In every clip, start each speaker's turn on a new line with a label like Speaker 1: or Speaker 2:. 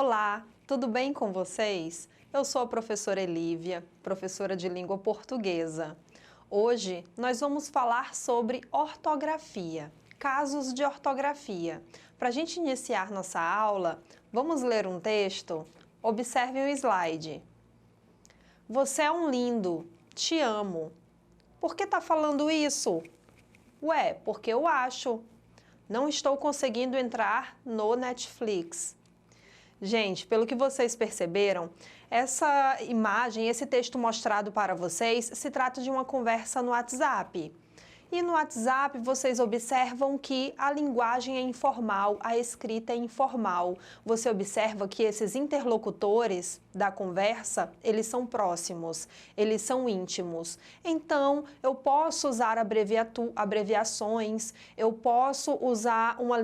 Speaker 1: Olá, tudo bem com vocês? Eu sou a professora Elívia, professora de língua portuguesa. Hoje nós vamos falar sobre ortografia, casos de ortografia. Para a gente iniciar nossa aula, vamos ler um texto? Observe o slide. Você é um lindo, te amo. Por que está falando isso? Ué, porque eu acho. Não estou conseguindo entrar no Netflix. Gente, pelo que vocês perceberam, essa imagem, esse texto mostrado para vocês, se trata de uma conversa no WhatsApp. E no WhatsApp vocês observam que a linguagem é informal, a escrita é informal. Você observa que esses interlocutores da conversa, eles são próximos, eles são íntimos. Então, eu posso usar abreviações, eu posso usar uma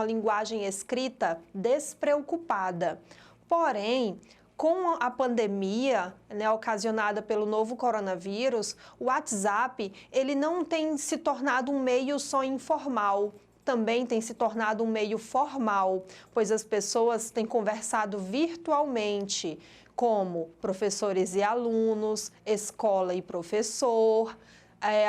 Speaker 1: linguagem escrita despreocupada. Porém, com a pandemia, ocasionada pelo novo coronavírus, o WhatsApp, ele não tem se tornado um meio só informal, também tem se tornado um meio formal, pois as pessoas têm conversado virtualmente, como professores e alunos, escola e professor.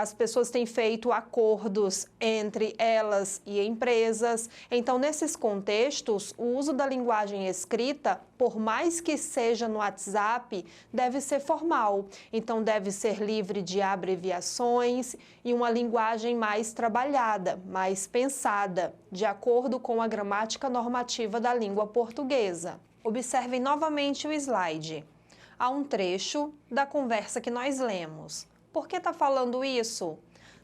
Speaker 1: As pessoas têm feito acordos entre elas e empresas. Então, nesses contextos, o uso da linguagem escrita, por mais que seja no WhatsApp, deve ser formal. Então, deve ser livre de abreviações e uma linguagem mais trabalhada, mais pensada, de acordo com a gramática normativa da língua portuguesa. Observem novamente o slide. Há um trecho da conversa que nós lemos. Por que está falando isso?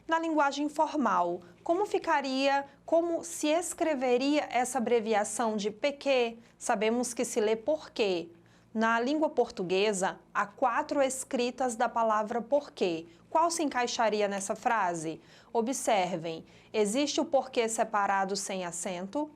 Speaker 1: Na linguagem formal, como se escreveria essa abreviação de PQ? Sabemos que se lê porquê. Na língua portuguesa, há 4 escritas da palavra porquê. Qual se encaixaria nessa frase? Observem, existe o porquê separado sem acento,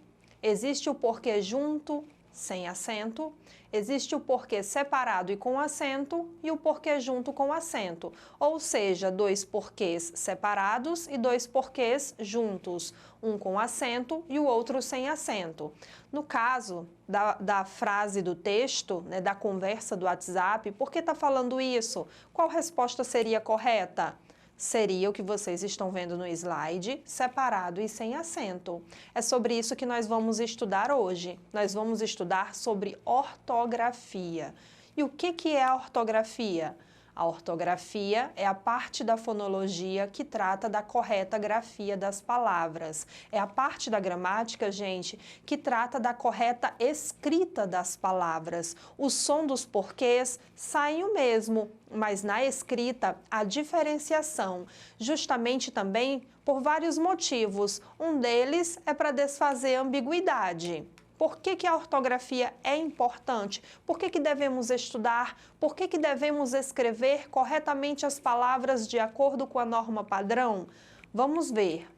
Speaker 1: existe o porquê junto, sem acento, existe o porquê separado e com acento e o porquê junto com acento, ou seja, 2 porquês separados e 2 porquês juntos, um com acento e o outro sem acento. No caso da frase do texto, da conversa do WhatsApp, por que está falando isso? Qual resposta seria correta? Seria o que vocês estão vendo no slide, separado e sem acento. É sobre isso que nós vamos estudar hoje. Nós vamos estudar sobre ortografia. E o que é a ortografia? A ortografia é a parte da fonologia que trata da correta grafia das palavras. É a parte da gramática, gente, que trata da correta escrita das palavras. O som dos porquês sai o mesmo, mas na escrita há diferenciação, justamente também por vários motivos. Um deles é para desfazer a ambiguidade. Por que a ortografia é importante? Por que devemos estudar? Por que devemos escrever corretamente as palavras de acordo com a norma padrão? Vamos ver.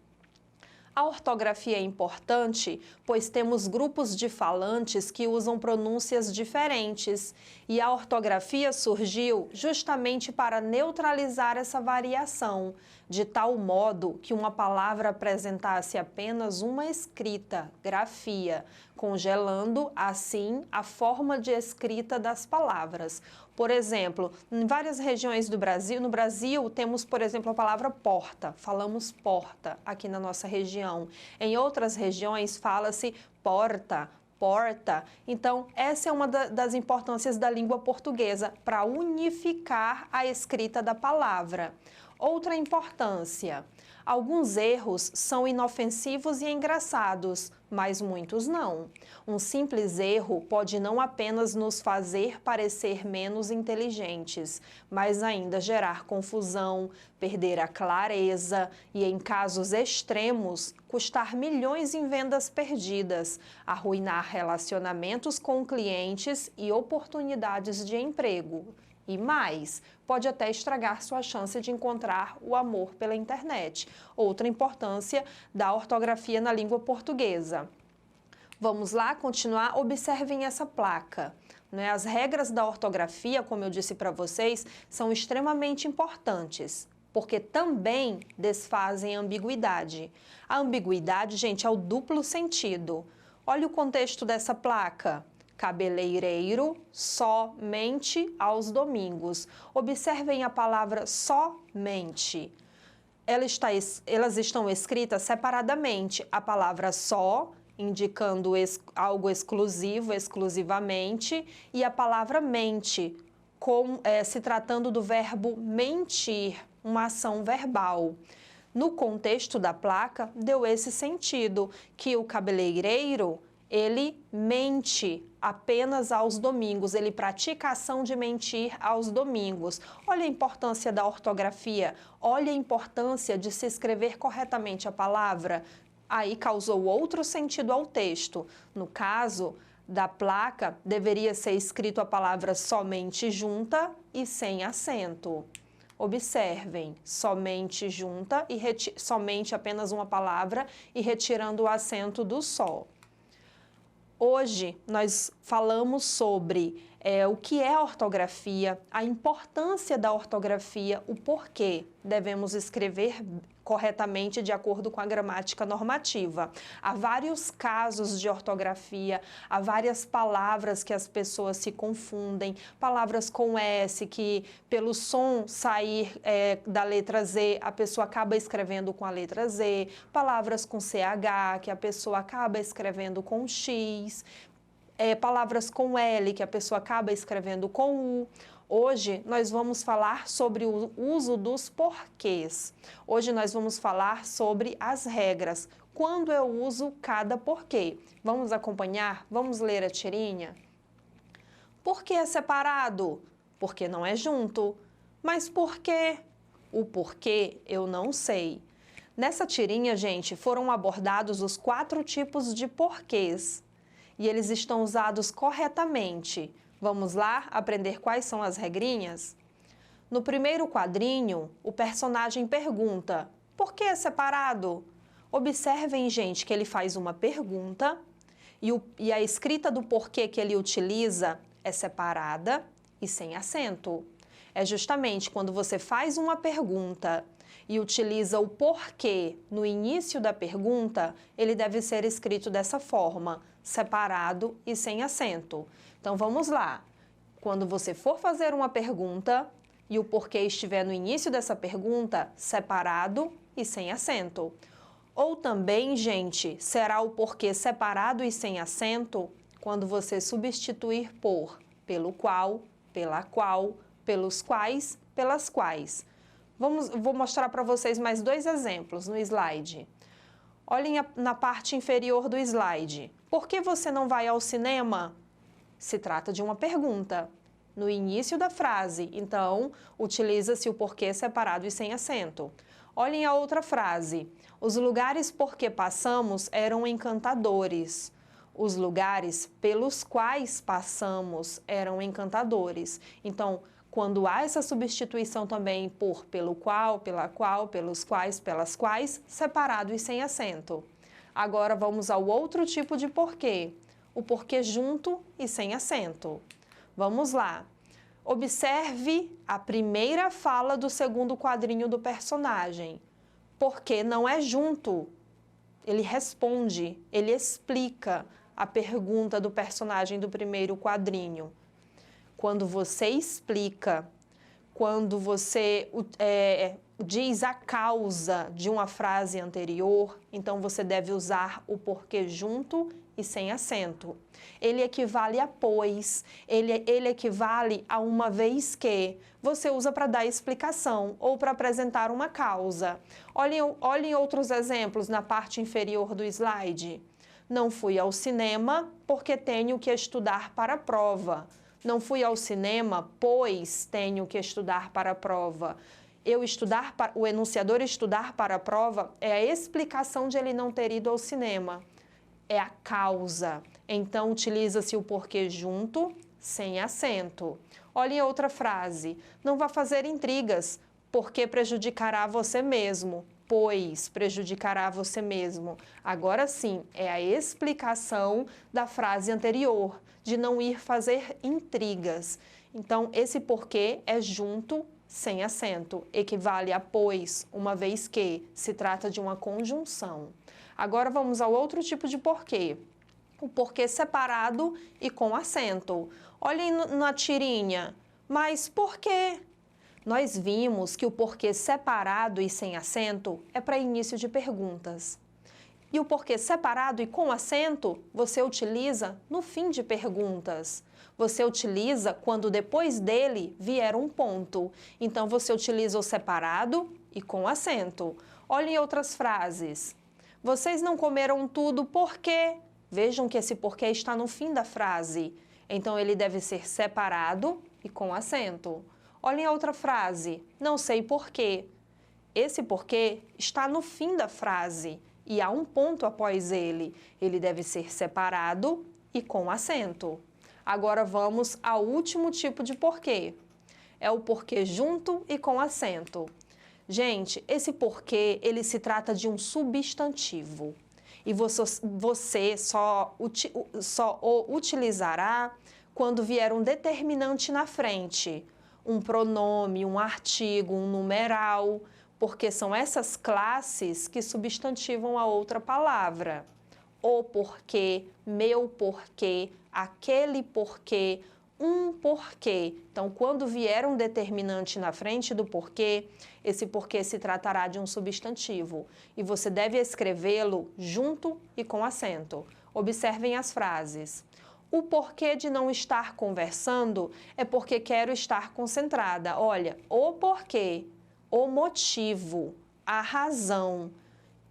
Speaker 1: A ortografia é importante, pois temos grupos de falantes que usam pronúncias diferentes, e a ortografia surgiu justamente para neutralizar essa variação, de tal modo que uma palavra apresentasse apenas uma escrita, grafia, congelando, assim, a forma de escrita das palavras. Por exemplo, em várias regiões do Brasil, no Brasil temos, por exemplo, a palavra porta, falamos porta aqui na nossa região. Em outras regiões fala-se porta, porta. Então, essa é uma das importâncias da língua portuguesa, para unificar a escrita da palavra. Outra importância, alguns erros são inofensivos e engraçados, mas muitos não. Um simples erro pode não apenas nos fazer parecer menos inteligentes, mas ainda gerar confusão, perder a clareza e, em casos extremos, custar milhões em vendas perdidas, arruinar relacionamentos com clientes e oportunidades de emprego. E mais, pode até estragar sua chance de encontrar o amor pela internet. Outra importância da ortografia na língua portuguesa. Vamos lá continuar? Observem essa placa. As regras da ortografia, como eu disse para vocês, são extremamente importantes, porque também desfazem a ambiguidade. A ambiguidade, gente, é o duplo sentido. Olha o contexto dessa placa. Cabeleireiro somente aos domingos. Observem a palavra somente. Elas estão escritas separadamente. A palavra só, indicando algo exclusivo, exclusivamente, e a palavra mente, se tratando do verbo mentir, uma ação verbal. No contexto da placa, deu esse sentido, que o cabeleireiro, ele mente apenas aos domingos, ele pratica a ação de mentir aos domingos. Olha a importância da ortografia, olha a importância de se escrever corretamente a palavra. Aí causou outro sentido ao texto. No caso da placa, deveria ser escrito a palavra somente junta e sem acento. Observem, somente junta e somente apenas uma palavra e retirando o acento do só. Hoje nós falamos sobre o que é ortografia, a importância da ortografia, o porquê devemos escrever corretamente de acordo com a gramática normativa. Há vários casos de ortografia, há várias palavras que as pessoas se confundem, palavras com S que pelo som sair da letra Z, a pessoa acaba escrevendo com a letra Z, palavras com CH que a pessoa acaba escrevendo com X, palavras com L que a pessoa acaba escrevendo com U. Hoje nós vamos falar sobre o uso dos porquês. Hoje nós vamos falar sobre as regras. Quando eu uso cada porquê. Vamos acompanhar? Vamos ler a tirinha? Por que é separado? Porque não é junto. Mas por quê? O porquê eu não sei. Nessa tirinha, gente, foram abordados os 4 tipos de porquês. E eles estão usados corretamente. Vamos lá aprender quais são as regrinhas? No primeiro quadrinho, o personagem pergunta: por que é separado? Observem, gente, que ele faz uma pergunta e a escrita do porquê que ele utiliza é separada e sem acento. É justamente quando você faz uma pergunta e utiliza o porquê no início da pergunta, ele deve ser escrito dessa forma, separado e sem acento. Então, vamos lá. Quando você for fazer uma pergunta e o porquê estiver no início dessa pergunta, separado e sem acento. Ou também, gente, será o porquê separado e sem acento quando você substituir por pelo qual, pela qual, pelos quais, pelas quais. Vou mostrar para vocês mais 2 exemplos no slide. Olhem na parte inferior do slide. Por que você não vai ao cinema? Se trata de uma pergunta. No início da frase, então, utiliza-se o porquê separado e sem acento. Olhem a outra frase. Os lugares por que passamos eram encantadores. Os lugares pelos quais passamos eram encantadores. Então, quando há essa substituição também por pelo qual, pela qual, pelos quais, pelas quais, separado e sem acento. Agora vamos ao outro tipo de porquê. O porquê junto e sem acento. Vamos lá. Observe a primeira fala do segundo quadrinho do personagem. Porque não é junto. Ele responde, ele explica a pergunta do personagem do primeiro quadrinho. Quando você explica, quando você diz a causa de uma frase anterior, então você deve usar o porquê junto e sem acento. Ele equivale a pois, ele equivale a uma vez que. Você usa para dar explicação ou para apresentar uma causa. Olhem outros exemplos na parte inferior do slide. Não fui ao cinema porque tenho que estudar para a prova. Não fui ao cinema, pois tenho que estudar para a prova. O enunciador estudar para a prova é a explicação de ele não ter ido ao cinema. É a causa. Então, utiliza-se o porquê junto, sem acento. Olhem outra frase. Não vá fazer intrigas, porque prejudicará você mesmo. Pois prejudicará você mesmo. Agora sim, é a explicação da frase anterior, de não ir fazer intrigas. Então, esse porquê é junto, sem acento. Equivale a pois, uma vez que se trata de uma conjunção. Agora vamos ao outro tipo de porquê. O porquê separado e com acento. Olhem na tirinha. Mas por quê? Nós vimos que o porquê separado e sem acento é para início de perguntas. E o porquê separado e com acento, você utiliza no fim de perguntas. Você utiliza quando depois dele vier um ponto. Então, você utiliza o separado e com acento. Olhem outras frases. Vocês não comeram tudo por quê? Vejam que esse porquê está no fim da frase. Então, ele deve ser separado e com acento. Olhem a outra frase. Não sei porquê. Esse porquê está no fim da frase e há um ponto após ele. Ele deve ser separado e com acento. Agora vamos ao último tipo de porquê. É o porquê junto e com acento. Gente, esse porquê, ele se trata de um substantivo. E você só o utilizará quando vier um determinante na frente. Um pronome, um artigo, um numeral, porque são essas classes que substantivam a outra palavra. O porquê, meu porquê, aquele porquê, um porquê. Então, quando vier um determinante na frente do porquê, esse porquê se tratará de um substantivo. E você deve escrevê-lo junto e com acento. Observem as frases. O porquê de não estar conversando é porque quero estar concentrada. Olha, o porquê, o motivo, a razão.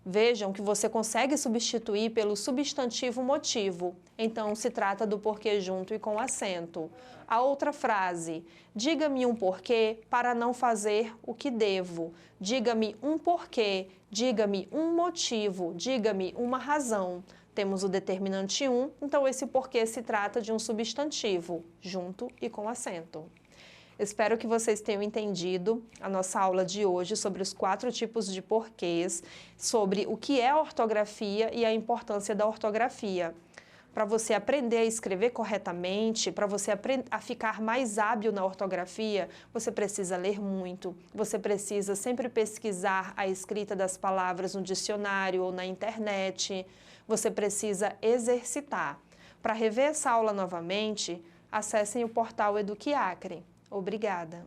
Speaker 1: Vejam que você consegue substituir pelo substantivo motivo. Então, se trata do porquê junto e com acento. A outra frase, diga-me um porquê para não fazer o que devo. Diga-me um porquê, diga-me um motivo, diga-me uma razão. Temos o determinante 1, então esse porquê se trata de um substantivo, junto e com acento. Espero que vocês tenham entendido a nossa aula de hoje sobre os 4 tipos de porquês, sobre o que é a ortografia e a importância da ortografia. Para você aprender a escrever corretamente, para você a ficar mais hábil na ortografia, você precisa ler muito, você precisa sempre pesquisar a escrita das palavras no dicionário ou na internet, você precisa exercitar. Para rever essa aula novamente, acessem o portal Eduque Acre. Obrigada!